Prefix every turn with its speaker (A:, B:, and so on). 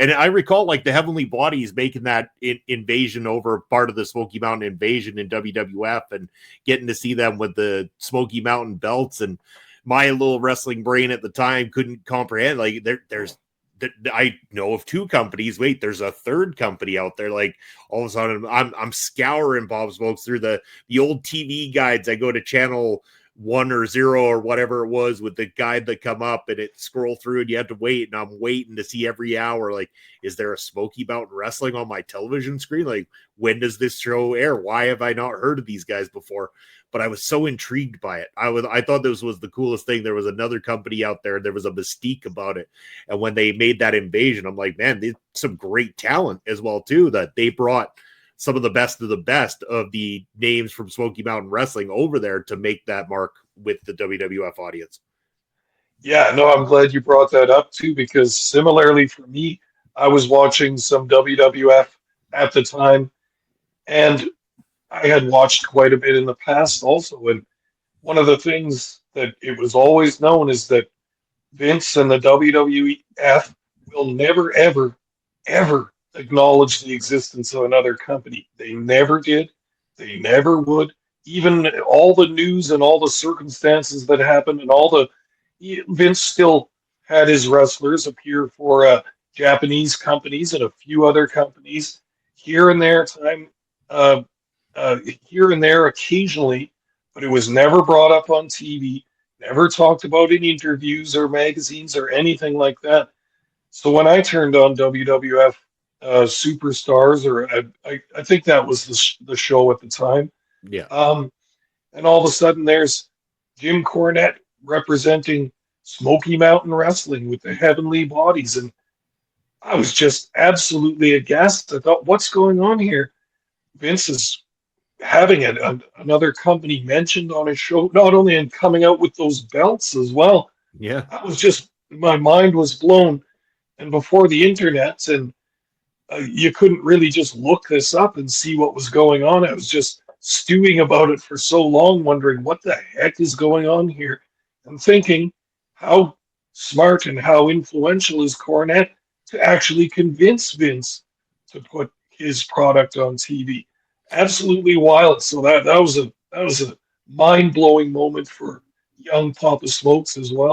A: And I recall like the Heavenly Bodies making that invasion over part of the Smoky Mountain invasion in WWF and getting to see them with the Smoky Mountain belts. And my little wrestling brain at the time couldn't comprehend. Like I know of two companies. Wait, there's a third company out there. Like all of a sudden I'm scouring Bob Smokes through the old TV guides. I go to channel 1 or 0 or whatever it was with the guide that come up and it scroll through and you have to wait. And I'm waiting to see every hour, like, is there a Smoky Mountain Wrestling on my television screen? Like, when does this show air? Why have I not heard of these guys before? But I was so intrigued by it. I thought this was the coolest thing. There was another company out there. There was a mystique about it. And when they made that invasion, I'm like, man, there's some great talent as well, too, that they brought some of the best of the names from Smoky Mountain Wrestling over there to make that mark with the WWF audience.
B: Yeah, no, I'm glad you brought that up too, because similarly for me, I was watching some WWF at the time, and I had watched quite a bit in the past also. And one of the things that it was always known is that Vince and the WWF will never, ever, ever acknowledge the existence of another company. They never did. They never would. Even all the news and all the circumstances that happened and all the Vince still had his wrestlers appear for Japanese companies and a few other companies here and there, here and there occasionally, but it was never brought up on TV, never talked about in interviews or magazines or anything like that. So when I turned on WWF Superstars, or I think that was the show at the time,
A: Yeah.
B: and all of a sudden there's Jim Cornette representing Smoky Mountain Wrestling with the Heavenly Bodies, and I was just absolutely aghast. I thought, what's going on here? Vince is having another company mentioned on his show, not only in coming out with those belts as well.
A: Yeah.
B: I was just, my mind was blown. And before the internet, and you couldn't really just look this up and see what was going on. I was just stewing about it for so long, wondering what the heck is going on here, and thinking how smart and how influential is Cornette to actually convince Vince to put his product on TV. Absolutely wild. So that was a mind-blowing moment for young Papa Smokes as well.